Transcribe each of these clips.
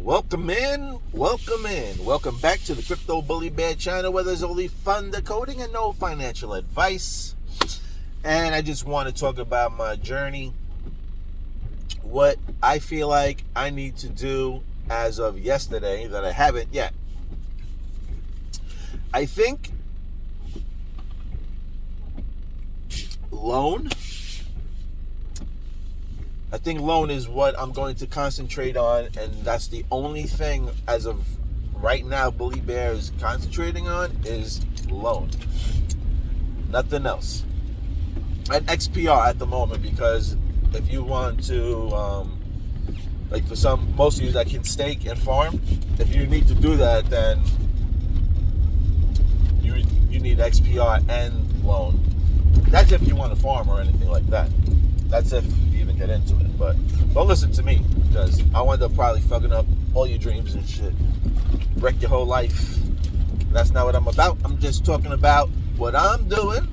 Welcome in. Welcome back to the Crypto Bully Bear channel, where there's only fun decoding and no financial advice. And I just want to talk about my journey, what I feel like I need to do as of yesterday that I haven't yet. I think loan is what I'm going to concentrate on, and that's the only thing as of right now Bully Bear is concentrating on is loan. Nothing else. At XPR at the moment, because if you want to, like for most of you that can stake and farm, if you need to do that, then you need XPR and loan. That's if you want to farm or anything like that. That's if you even get into it. But don't listen to me, because I wind up probably fucking up all your dreams and shit. Wreck your whole life. That's not what I'm about. I'm just talking about what I'm doing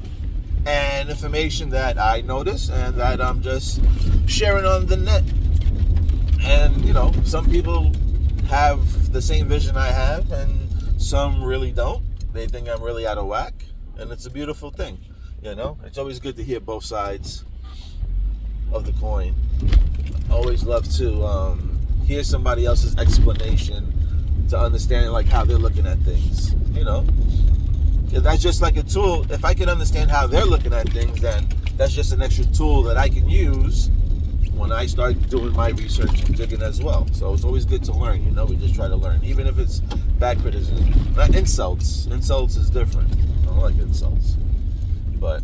and information that I notice and that I'm just sharing on the net. And, you know, some people have the same vision I have and some really don't. They think I'm really out of whack. And it's a beautiful thing. You know, it's always good to hear both sides of the coin. I always love to hear somebody else's explanation to understand like how they're looking at things. You know, that's just like a tool. If I can understand how they're looking at things, then that's just an extra tool that I can use when I start doing my research and digging as well. So it's always good to learn. You know, we just try to learn, even if it's bad criticism, not insults. Insults is different. I don't like insults. But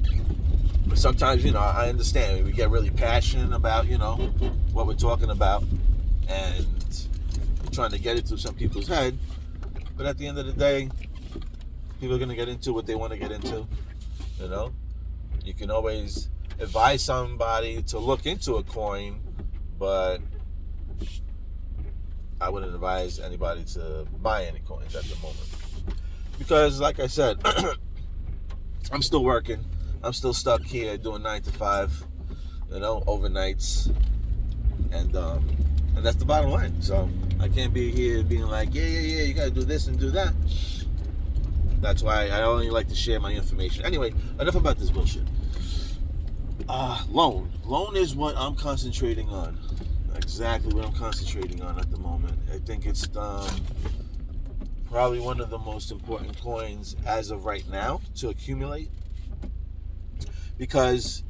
sometimes, you know, I understand. We get really passionate about, you know, what we're talking about. And we're trying to get it through some people's head. But at the end of the day, people are going to get into what they want to get into. You know? You can always advise somebody to look into a coin. But I wouldn't advise anybody to buy any coins at the moment. Because, like I said, I'm still working. I'm still stuck here doing 9 to 5, you know, overnights, and that's the bottom line. So I can't be here being like, yeah, you gotta do this and do that. That's why I only like to share my information. Anyway, enough about this bullshit. Loan is what I'm concentrating on. Exactly what I'm concentrating on at the moment. I think it's probably one of the most important coins as of right now to accumulate. Because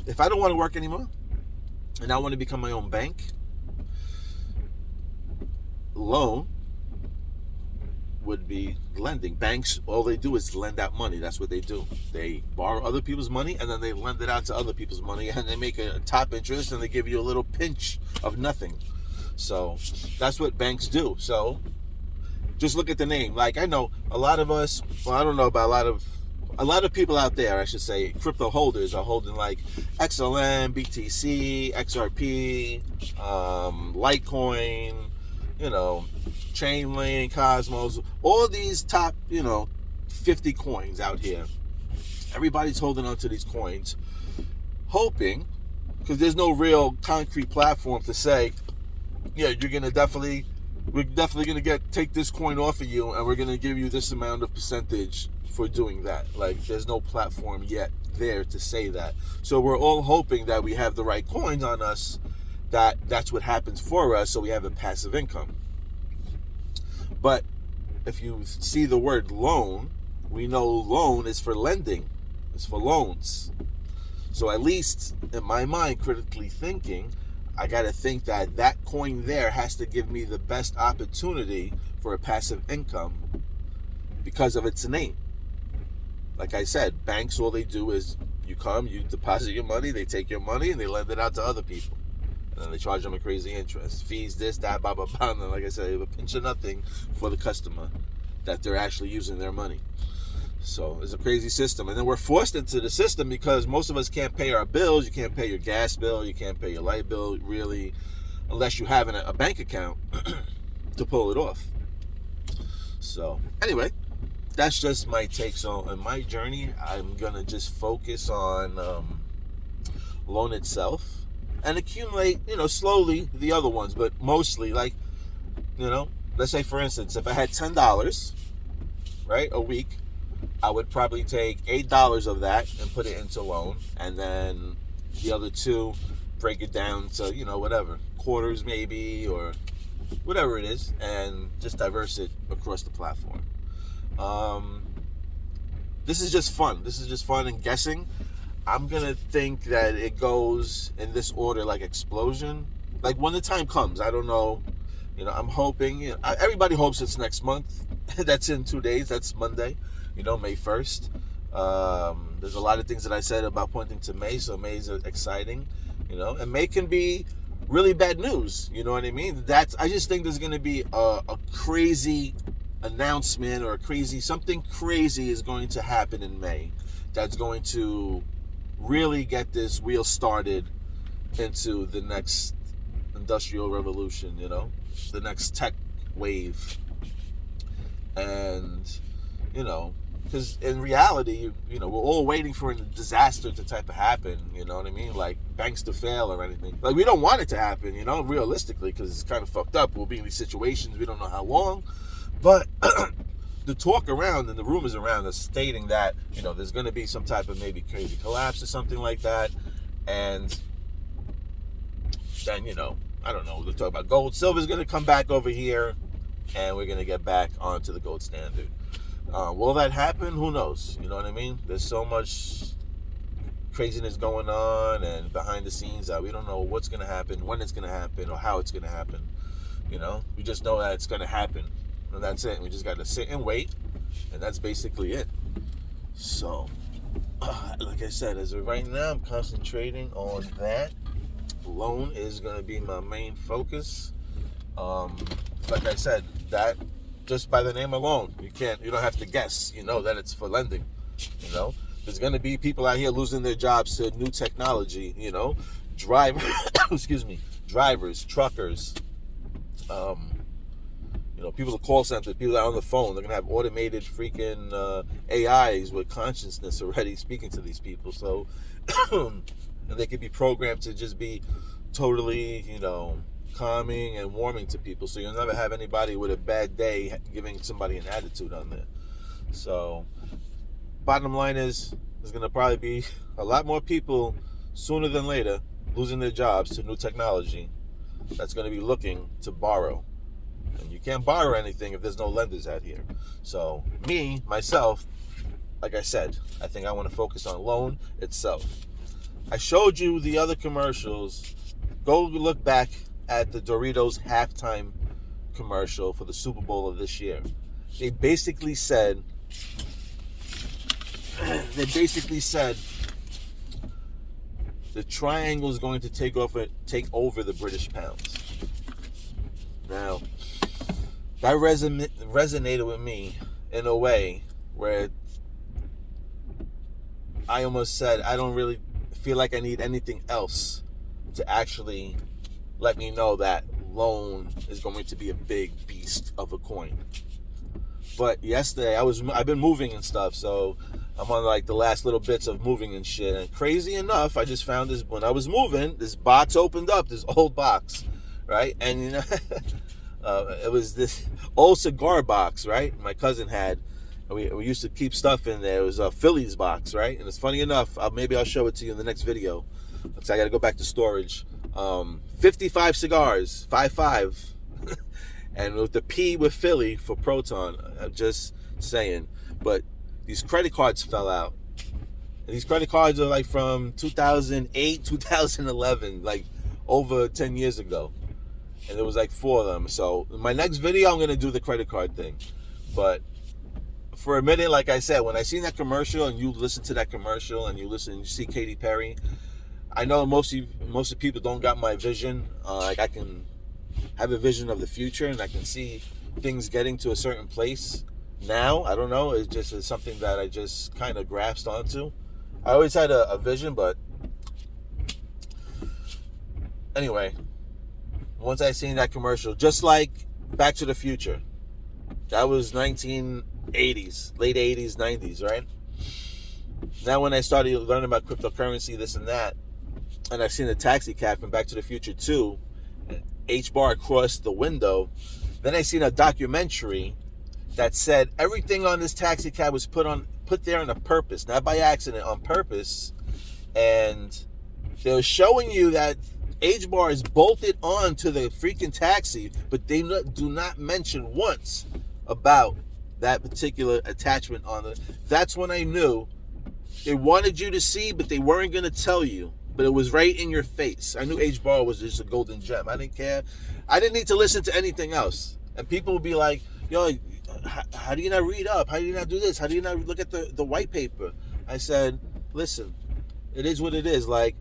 if I don't want to work anymore and I want to become my own bank, loan would be lending. Banks, all they do is lend out money. That's what they do. They borrow other people's money and then they lend it out to other people's money, and they make a top interest and they give you a little pinch of nothing. So that's what banks do. So just look at the name. Like, I know a lot of us, well, I don't know about a lot of people out there, I should say, crypto holders are holding like XLM, BTC, XRP, Litecoin, you know, Chainlink, Cosmos, all these top, you know, 50 coins out here. Everybody's holding onto these coins, hoping, because there's no real concrete platform to say, yeah, we're definitely going to take this coin off of you and we're going to give you this amount of percentage for doing that. Like, there's no platform yet there to say that. So we're all hoping that we have the right coins on us, that's what happens for us, so we have a passive income. But if you see the word loan, we know loan is for lending. It's for loans. So at least in my mind, critically thinking, I got to think that coin there has to give me the best opportunity for a passive income because of its name. Like I said, banks, all they do is you deposit your money, they take your money, and they lend it out to other people. And then they charge them a crazy interest. Fees, this, that, blah, blah, blah. And then, like I said, they have a pinch of nothing for the customer that they're actually using their money. So it's a crazy system. And then we're forced into the system because most of us can't pay our bills. You can't pay your gas bill. You can't pay your light bill, really, unless you have a bank account to pull it off. So anyway, that's just my take. So in my journey, I'm going to just focus on loan itself and accumulate, slowly the other ones, but mostly like let's say for instance, if I had $10, right, a week, I would probably take $8 of that and put it into loan, and then the other two break it down to, whatever, quarters maybe, or whatever it is, and just diverse it across the platform. This is just fun and guessing. I'm gonna think that it goes in this order, like explosion, like when the time comes. I don't know, I'm hoping, everybody hopes it's next month. That's in 2 days. That's Monday, May 1st. There's a lot of things that I said about pointing to May, so May is exciting, and May can be really bad news, you know what I mean? I just think there's going to be a crazy announcement, or something crazy is going to happen in May that's going to really get this wheel started into the next industrial revolution, the next tech wave. And, because in reality, we're all waiting for a disaster to type of happen, you know what I mean? Like banks to fail or anything. Like, we don't want it to happen, realistically, because it's kind of fucked up. We'll be in these situations, we don't know how long. But the talk around and the rumors around are stating that, there's going to be some type of maybe crazy collapse or something like that. And then, I don't know, they're talking about gold. Silver's going to come back over here, and we're going to get back onto the gold standard. Will that happen? Who knows? You know what I mean? There's so much craziness going on and behind the scenes that we don't know what's going to happen, when it's going to happen, or how it's going to happen. We just know that it's going to happen. And that's it. We just got to sit and wait. And that's basically it. So, like I said, as of right now, I'm concentrating on that. Loan is going to be my main focus. Like I said, that just by the name alone, you don't have to guess, that it's for lending. There's going to be people out here losing their jobs to new technology, drivers, truckers, people at call centers, people out on the phone. They're going to have automated freaking AIs with consciousness already speaking to these people. So, and they could be programmed to just be totally, calming and warming to people. So you'll never have anybody with a bad day giving somebody an attitude on there. So, bottom line is, there's going to probably be a lot more people sooner than later losing their jobs to new technology that's going to be looking to borrow. And you can't borrow anything if there's no lenders out here. So myself, like I said, I think I want to focus on loan itself. I showed you the other commercials. Go look back at the Doritos halftime commercial for the Super Bowl of this year. They basically said the triangle is going to take over the British pounds. Now, that resonated with me in a way where I almost said, I don't really feel like I need anything else to actually let me know that loan is going to be a big beast of a coin. But yesterday, I've been moving and stuff, so I'm on like the last little bits of moving and shit. And crazy enough, I just found this, when I was moving, this box opened up, this old box, right? And it was this old cigar box, right? My cousin had. We used to keep stuff in there. It was a Phillies box, right? And it's funny enough, maybe I'll show it to you in the next video, because I got to go back to storage. 55 cigars, 5.5, and with the P with Philly for Proton. I'm just saying. But these credit cards fell out. And these credit cards are like from 2008, 2011, like over 10 years ago. And there was like 4 of them. So in my next video, I'm going to do the credit card thing. But for a minute, like I said, when I seen that commercial and you listen to that commercial and you see Katy Perry, I know most of people don't got my vision. Like I can have a vision of the future and I can see things getting to a certain place now. I don't know. It's just something that I just kind of grasped onto. I always had a vision, but anyway, once I seen that commercial, just like Back to the Future, that was 1980s, late 80s, 90s, right? Now when I started learning about cryptocurrency, this and that, and I seen the taxi cab from Back to the Future 2, H-bar across the window, Then I seen a documentary that said everything on this taxi cab was put there on a purpose, not by accident, on purpose. And they're showing you that H bar is bolted on to the freaking taxi, but they do not mention once about that particular attachment on it. That's when I knew they wanted you to see, but they weren't going to tell you. But it was right in your face. I knew H bar was just a golden gem. I didn't care. I didn't need to listen to anything else. And people would be like, yo, how do you not read up? How do you not do this? How do you not look at the white paper? I said, listen, it is what it is. Like,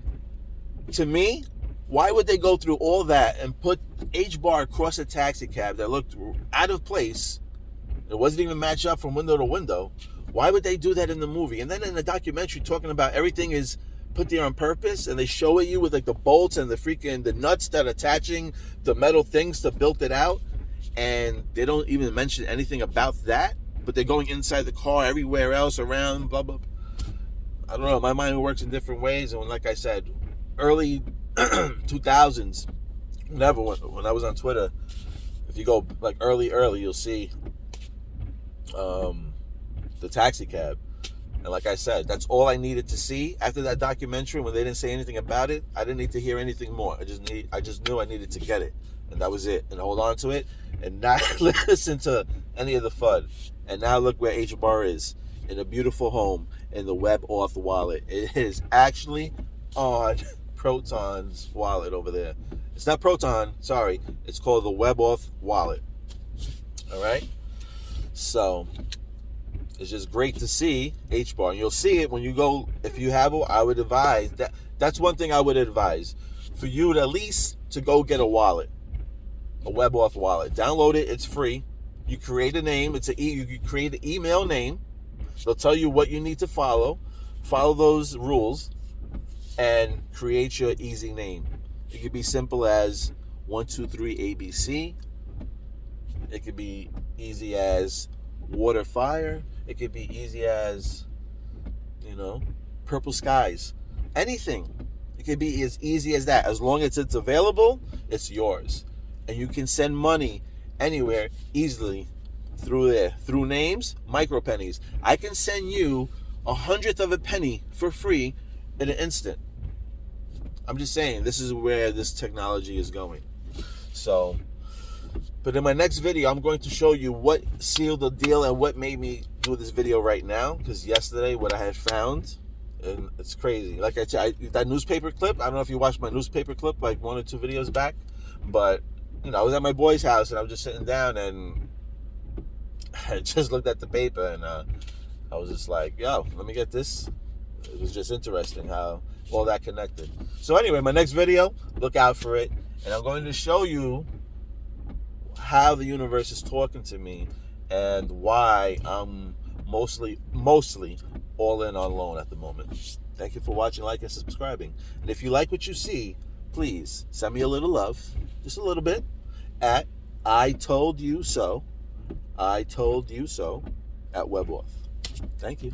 to me, why would they go through all that and put H bar across a taxi cab that looked out of place? It wasn't even matched up from window to window. Why would they do that in the movie? And then in the documentary talking about everything is put there on purpose, and they show it you with like the bolts and the nuts that are attaching the metal things to build it out, and they don't even mention anything about that, but they're going inside the car, everywhere else around, blah, blah. I don't know. My mind works in different ways. And like I said, early 2000s, when I was on Twitter, if you go like early, you'll see the taxi cab. And like I said, that's all I needed to see. After that documentary, when they didn't say anything about it, I didn't need to hear anything more. I just knew I needed to get it. And that was it. And hold on to it and not listen to any of the FUD. And now look where H bar is, in a beautiful home in the WebAuth wallet. It is actually on Proton's wallet over there. It's not Proton, sorry. It's called the WebAuth wallet. All right? So it's just great to see H bar. And you'll see it when you go, if you have it, I would advise that's one thing I would advise for you to at least to go get a wallet, a WebAuth wallet. Download it, it's free. You create a name, you create an email name. They'll tell you what you need to follow those rules, and create your easy name. It could be simple as 123 ABC. It could be easy as Water Fire. It could be easy as, Purple Skies. Anything. It could be as easy as that. As long as it's available, it's yours. And you can send money anywhere easily through there. Through names, micro pennies. I can send you 1/100th of a penny for free in an instant. I'm just saying, this is where this technology is going. So, but in my next video, I'm going to show you what sealed the deal and what made me do this video right now. Because yesterday, what I had found, and it's crazy. Like I said, that newspaper clip, I don't know if you watched my newspaper clip like 1 or 2 videos back. But, I was at my boy's house and I was just sitting down and I just looked at the paper and I was just like, yo, let me get this. It was just interesting how all that connected. So anyway, my next video, look out for it. And I'm going to show you how the universe is talking to me and why I'm mostly all in on loan at the moment. Thank you for watching, liking, and subscribing. And if you like what you see, please send me a little love, just a little bit, at I Told You So at WebAuth. Thank you.